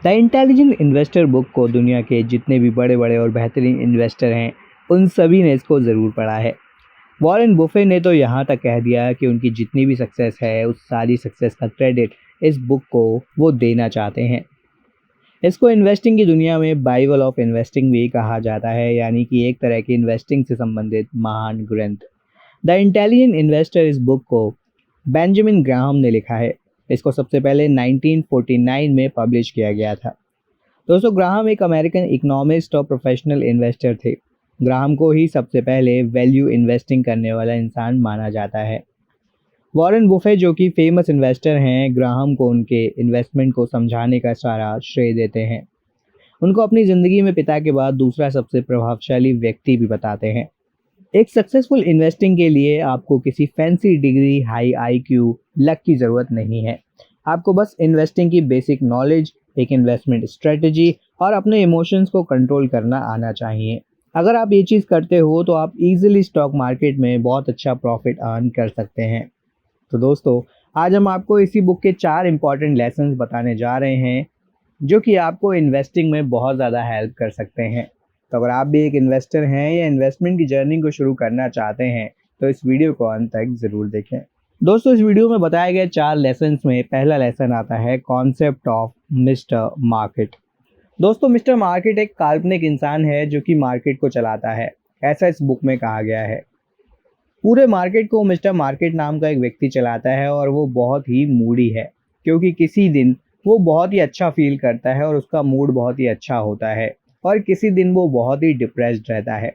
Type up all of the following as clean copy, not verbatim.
The intelligent investor book को दुनिया के जितने भी बड़े बड़े और बेहतरीन इन्वेस्टर हैं उन सभी ने इसको ज़रूर पढ़ा है। वॉरेन बुफे ने तो यहाँ तक कह दिया कि उनकी जितनी भी सक्सेस है उस सारी सक्सेस का क्रेडिट इस बुक को वो देना चाहते हैं। इसको इन्वेस्टिंग की दुनिया में बाइबल ऑफ इन्वेस्टिंग भी कहा जाता है, यानी कि एक तरह की इन्वेस्टिंग से संबंधित महान ग्रंथ। द इंटेलिजेंट इन्वेस्टर इस बुक को बेंजामिन ग्राहम ने लिखा है। इसको सबसे पहले 1949 में पब्लिश किया गया था। दोस्तों, ग्राहम एक अमेरिकन इकोनॉमिस्ट और प्रोफेशनल इन्वेस्टर थे। ग्राहम को ही सबसे पहले वैल्यू इन्वेस्टिंग करने वाला इंसान माना जाता है। वॉरेन बुफे जो कि फेमस इन्वेस्टर हैं, ग्राहम को उनके इन्वेस्टमेंट को समझाने का सारा श्रेय देते हैं। उनको अपनी ज़िंदगी में पिता के बाद दूसरा सबसे प्रभावशाली व्यक्ति भी बताते हैं। एक सक्सेसफुल इन्वेस्टिंग के लिए आपको किसी fancy degree, high IQ, luck की ज़रूरत नहीं है। आपको बस इन्वेस्टिंग की बेसिक नॉलेज, एक इन्वेस्टमेंट स्ट्रेटजी और अपने इमोशंस को कंट्रोल करना आना चाहिए। अगर आप ये चीज़ करते हो तो आप इजीली स्टॉक मार्केट में बहुत अच्छा प्रॉफिट अर्न कर सकते हैं। तो दोस्तों, आज हम आपको इसी बुक के 4 इंपॉर्टेंट लेसन्स बताने जा रहे हैं जो कि आपको इन्वेस्टिंग में बहुत ज़्यादा हेल्प कर सकते हैं। तो अगर आप भी एक इन्वेस्टर हैं या इन्वेस्टमेंट की जर्नी को शुरू करना चाहते हैं तो इस वीडियो को अंत तक ज़रूर देखें। दोस्तों, इस वीडियो में बताए गए 4 लेसन्स में पहला लेसन आता है कॉन्सेप्ट ऑफ मिस्टर मार्केट। दोस्तों, मिस्टर मार्केट एक काल्पनिक इंसान है जो कि मार्केट को चलाता है, ऐसा इस बुक में कहा गया है। पूरे मार्केट को मिस्टर मार्केट नाम का एक व्यक्ति चलाता है और वो बहुत ही मूडी है, क्योंकि किसी दिन वो बहुत ही अच्छा फील करता है और उसका मूड बहुत ही अच्छा होता है, और किसी दिन वो बहुत ही डिप्रेस्ड रहता है।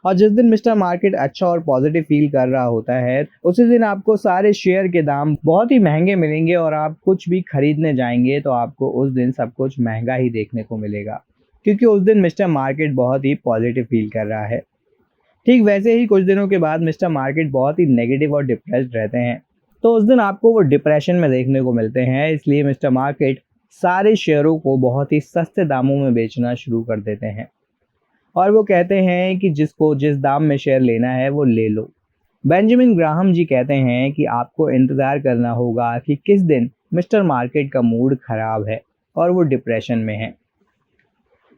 और जिस दिन मिस्टर मार्केट अच्छा और पॉजिटिव फील कर रहा होता है उसी दिन आपको सारे शेयर के दाम बहुत ही महंगे मिलेंगे और आप कुछ भी खरीदने जाएंगे तो आपको उस दिन सब कुछ महंगा ही देखने को मिलेगा, क्योंकि उस दिन मिस्टर मार्केट बहुत ही पॉजिटिव फील कर रहा है। ठीक वैसे ही कुछ दिनों के बाद मिस्टर मार्केट बहुत ही नेगेटिव और डिप्रेस्ड रहते हैं, तो उस दिन आपको वो डिप्रेशन में देखने को मिलते हैं। इसलिए मिस्टर मार्केट सारे शेयरों को बहुत ही सस्ते दामों में बेचना शुरू कर देते हैं और वो कहते हैं कि जिसको जिस दाम में शेयर लेना है वो ले लो। बेंजामिन ग्राहम जी कहते हैं कि आपको इंतज़ार करना होगा कि किस दिन मिस्टर मार्केट का मूड खराब है और वो डिप्रेशन में है।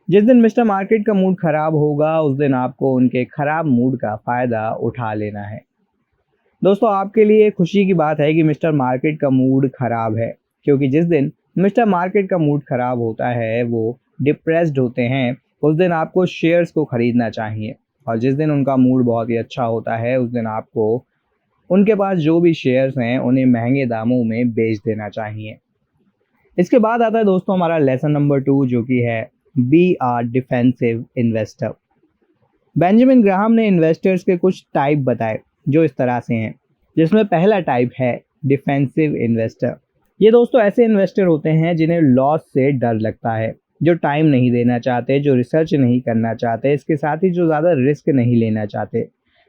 जिस दिन मिस्टर मार्केट का मूड खराब होगा उस दिन आपको उनके खराब मूड का फ़ायदा उठा लेना है। दोस्तों, आपके लिए खुशी की बात है कि मिस्टर मार्केट का मूड खराब है, क्योंकि जिस दिन मिस्टर मार्केट का मूड खराब होता है, वो डिप्रेस्ड होते हैं, उस दिन आपको शेयर्स को खरीदना चाहिए। और जिस दिन उनका मूड बहुत ही अच्छा होता है उस दिन आपको उनके पास जो भी शेयर्स हैं उन्हें महंगे दामों में बेच देना चाहिए। इसके बाद आता है दोस्तों हमारा लेसन नंबर 2, जो कि है be are defensive investor. Benjamin Graham ने इन्वेस्टर्स के कुछ टाइप बताए जो इस तरह से हैं, जिसमें पहला टाइप है डिफेंसिव इन्वेस्टर। ये दोस्तों ऐसे इन्वेस्टर होते हैं जिन्हें लॉस से डर लगता है, जो टाइम नहीं देना चाहते, जो रिसर्च नहीं करना चाहते, इसके साथ ही जो ज़्यादा रिस्क नहीं लेना चाहते।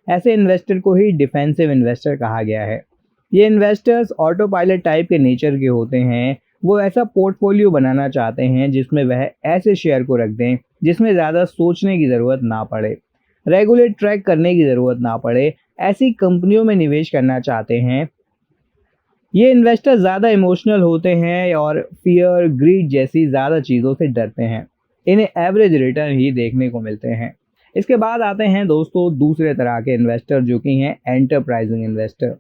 ऐसे इन्वेस्टर को ही डिफेंसिव इन्वेस्टर कहा गया है। ये इन्वेस्टर्स ऑटो पायलट टाइप के नेचर के होते हैं। वो ऐसा पोर्टफोलियो बनाना चाहते हैं जिसमें वह ऐसे शेयर को रख दें जिसमें ज़्यादा सोचने की ज़रूरत ना पड़े, रेगुलर ट्रैक करने की ज़रूरत ना पड़े। ऐसी कंपनियों में निवेश करना चाहते हैं। ये इन्वेस्टर ज़्यादा इमोशनल होते हैं और फियर, ग्रीड जैसी ज़्यादा चीज़ों से डरते हैं। इन्हें एवरेज रिटर्न ही देखने को मिलते हैं। इसके बाद आते हैं दोस्तों दूसरे तरह के इन्वेस्टर, जो कि हैं एंटरप्राइजिंग इन्वेस्टर।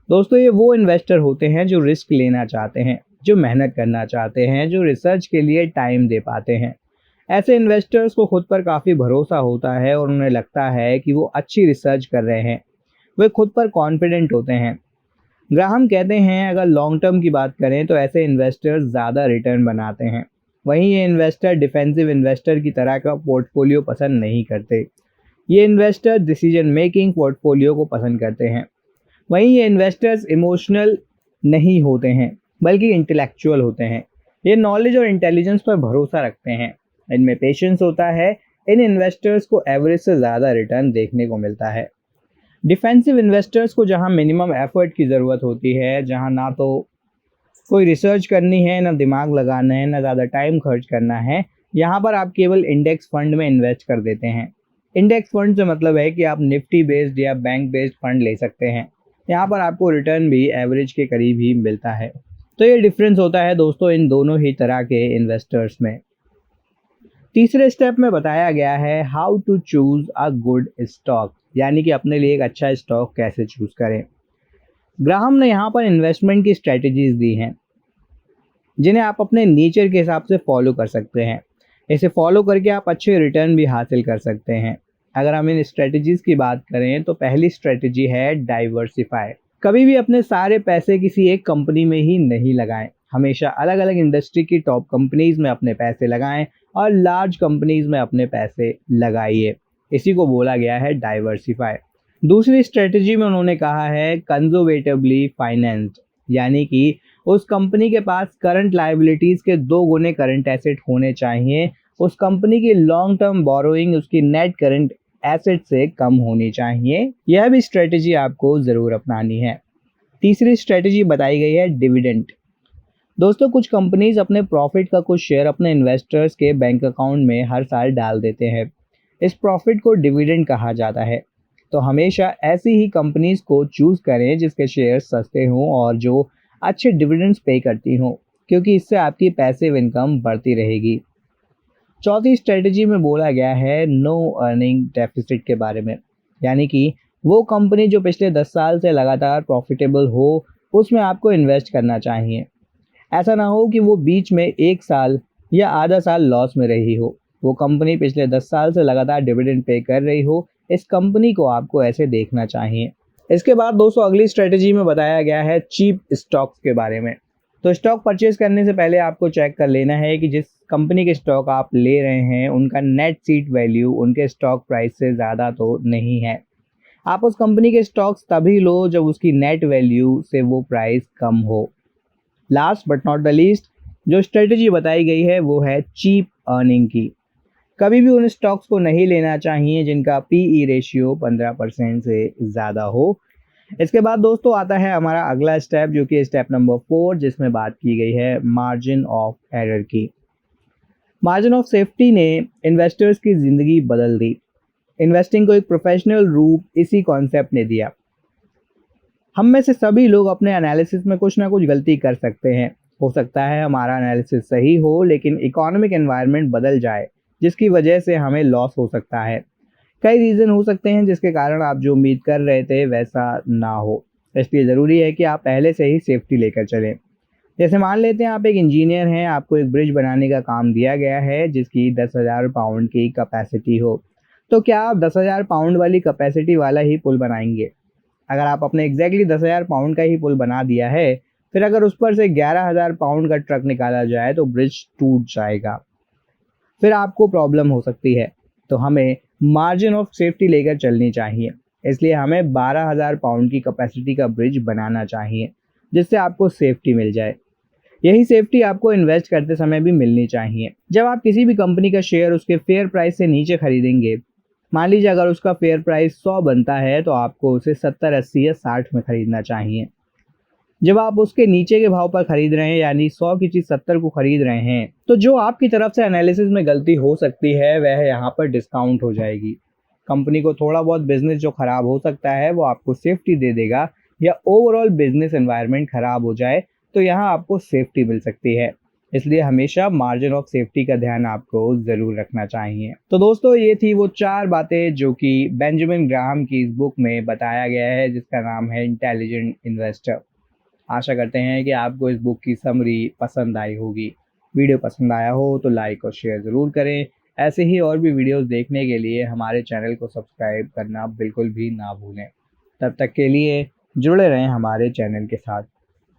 दोस्तों, ये वो इन्वेस्टर होते हैं जो रिस्क लेना चाहते हैं, जो मेहनत करना चाहते हैं, जो रिसर्च के लिए टाइम दे पाते हैं। ऐसे इन्वेस्टर्स को खुद पर काफ़ी भरोसा होता है और उन्हें लगता है कि वो अच्छी रिसर्च कर रहे हैं। वे खुद पर कॉन्फिडेंट होते हैं। ग्राहम कहते हैं अगर लॉन्ग टर्म की बात करें तो ऐसे इन्वेस्टर्स ज़्यादा रिटर्न बनाते हैं। वहीं ये इन्वेस्टर डिफेंसिव इन्वेस्टर की तरह का पोर्टफोलियो पसंद नहीं करते। ये इन्वेस्टर डिसीजन मेकिंग पोर्टफोलियो को पसंद करते हैं। वहीं ये इन्वेस्टर्स इमोशनल नहीं होते हैं बल्कि इंटेलेक्चुअल होते हैं। ये नॉलेज और इंटेलिजेंस पर भरोसा रखते हैं। इनमें पेशेंस होता है। इन इन्वेस्टर्स को एवरेज से ज़्यादा रिटर्न देखने को मिलता है। डिफेंसिव इन्वेस्टर्स को जहां मिनिमम एफर्ट की ज़रूरत होती है, जहां ना तो कोई रिसर्च करनी है, ना दिमाग लगाना है, ना ज़्यादा टाइम खर्च करना है, यहाँ पर आप केवल इंडेक्स फंड में इन्वेस्ट कर देते हैं। इंडेक्स फंड से मतलब है कि आप निफ्टी बेस्ड या बैंक बेस्ड फंड ले सकते हैं। यहाँ पर आपको रिटर्न भी एवरेज के करीब ही मिलता है। तो ये डिफरेंस होता है दोस्तों इन दोनों ही तरह के इन्वेस्टर्स में। तीसरे स्टेप में बताया गया है how to choose a good stock, यानी कि अपने लिए एक अच्छा स्टॉक कैसे चूज करें। ग्राहम ने यहाँ पर इन्वेस्टमेंट की स्ट्रेटजीज दी हैं जिन्हें आप अपने नेचर के हिसाब से फॉलो कर सकते हैं। इसे फॉलो करके आप अच्छे रिटर्न भी हासिल कर सकते हैं। अगर हम इन स्ट्रेटजीज की बात करें तो पहली स्ट्रेटजी है डाइवर्सिफाई। कभी भी अपने सारे पैसे किसी एक कंपनी में ही नहीं लगाएं। हमेशा अलग अलग इंडस्ट्री की टॉप कंपनीज में अपने पैसे लगाएं और लार्ज कंपनीज में अपने पैसे लगाइए। इसी को बोला गया है डाइवर्सिफाई। दूसरी स्ट्रेटजी में उन्होंने कहा है कंजर्वेटिवली फाइनेंस्ड, यानी कि उस कंपनी के पास करंट लायबिलिटीज के 2 गुने करंट एसेट होने चाहिए। उस कंपनी की लॉन्ग टर्म बोरोइंग उसकी नेट करंट एसेट से कम होनी चाहिए। यह भी स्ट्रेटजी आपको ज़रूर अपनानी है। तीसरी स्ट्रेटजी बताई गई है डिविडेंड। दोस्तों कुछ कंपनीज अपने प्रॉफिट का कुछ शेयर अपने इन्वेस्टर्स के बैंक अकाउंट में हर साल डाल देते हैं। इस प्रॉफिट को डिविडेंड कहा जाता है। तो हमेशा ऐसी ही कंपनीज को चूज करें जिसके शेयर सस्ते हों और जो अच्छे डिविडेंड्स पे करती हों, क्योंकि इससे आपकी पैसिव इनकम बढ़ती रहेगी। चौथी स्ट्रेटजी में बोला गया है नो अर्निंग डेफिसिट के बारे में, यानी कि वो कंपनी जो पिछले 10 साल से लगातार प्रॉफिटेबल हो उसमें आपको इन्वेस्ट करना चाहिए। ऐसा ना हो कि वो बीच में 1 साल या आधा साल लॉस में रही हो। वो कंपनी पिछले 10 साल से लगातार डिविडेंड पे कर रही हो, इस कंपनी को आपको ऐसे देखना चाहिए। इसके बाद दोस्तों अगली स्ट्रेटजी में बताया गया है चीप स्टॉक्स के बारे में। तो स्टॉक परचेज करने से पहले आपको चेक कर लेना है कि जिस कंपनी के स्टॉक आप ले रहे हैं उनका नेट सीट वैल्यू उनके स्टॉक प्राइस से ज़्यादा तो नहीं है। आप उस कंपनी के स्टॉक्स तभी लो जब उसकी नेट वैल्यू से वो प्राइस कम हो। Last but not the least जो स्ट्रेटजी बताई गई है वो है चीप अर्निंग की। कभी भी उन स्टॉक्स को नहीं लेना चाहिए जिनका पीई रेशियो 15% से ज़्यादा हो। इसके बाद दोस्तों आता है हमारा अगला स्टेप जो कि स्टेप नंबर 4, जिसमें बात की गई है मार्जिन ऑफ एरर की। मार्जिन ऑफ सेफ्टी ने इन्वेस्टर्स की ज़िंदगी बदल दी। इन्वेस्टिंग को एक प्रोफेशनल रूप इसी कॉन्सेप्ट ने दिया। हम में से सभी लोग अपने एनालिसिस में कुछ ना कुछ गलती कर सकते हैं। हो सकता है हमारा एनालिसिस सही हो लेकिन इकोनॉमिक एनवायरनमेंट बदल जाए जिसकी वजह से हमें लॉस हो सकता है। कई रीज़न हो सकते हैं जिसके कारण आप जो उम्मीद कर रहे थे वैसा ना हो। इसलिए ज़रूरी है कि आप पहले से ही सेफ्टी लेकर चलें। जैसे मान लेते हैं आप एक इंजीनियर हैं, आपको एक ब्रिज बनाने का काम दिया गया है जिसकी 10,000 पाउंड की कैपेसिटी हो। तो क्या आप 10,000 पाउंड वाली कैपेसिटी वाला ही पुल बनाएंगे? अगर आप अपने एग्जैक्टली 10,000 पाउंड का ही पुल बना दिया है, फिर अगर उस पर से 11,000 पाउंड का ट्रक निकाला जाए तो ब्रिज टूट जाएगा। फिर आपको प्रॉब्लम हो सकती है। तो हमें मार्जिन ऑफ सेफ्टी लेकर चलनी चाहिए। इसलिए हमें 12,000 पाउंड की कैपेसिटी का ब्रिज बनाना चाहिए जिससे आपको सेफ्टी मिल जाए। यही सेफ्टी आपको इन्वेस्ट करते समय भी मिलनी चाहिए। जब आप किसी भी कंपनी का शेयर उसके फेयर प्राइस से नीचे खरीदेंगे, मान लीजिए अगर उसका फेयर प्राइस 100 बनता है तो आपको उसे 70, 80 या 60 में खरीदना चाहिए। जब आप उसके नीचे के भाव पर खरीद रहे हैं यानी 100 की चीज़ 70 को खरीद रहे हैं, तो जो आपकी तरफ से एनालिसिस में गलती हो सकती है वह यहाँ पर डिस्काउंट हो जाएगी। कंपनी को थोड़ा बहुत बिजनेस जो खराब हो सकता है वो आपको सेफ्टी दे देगा, या ओवरऑल बिजनेस एनवायरनमेंट खराब हो जाए तो यहाँ आपको सेफ्टी मिल सकती है। इसलिए हमेशा मार्जिन ऑफ सेफ्टी का ध्यान आपको ज़रूर रखना चाहिए। तो दोस्तों ये थी वो 4 बातें जो कि बेंजामिन ग्राहम की इस बुक में बताया गया है जिसका नाम है इंटेलिजेंट इन्वेस्टर। आशा करते हैं कि आपको इस बुक की समरी पसंद आई होगी। वीडियो पसंद आया हो तो लाइक और शेयर ज़रूर करें। ऐसे ही और भी वीडियोस देखने के लिए हमारे चैनल को सब्सक्राइब करना बिल्कुल भी ना भूलें। तब तक के लिए जुड़े रहें हमारे चैनल के साथ।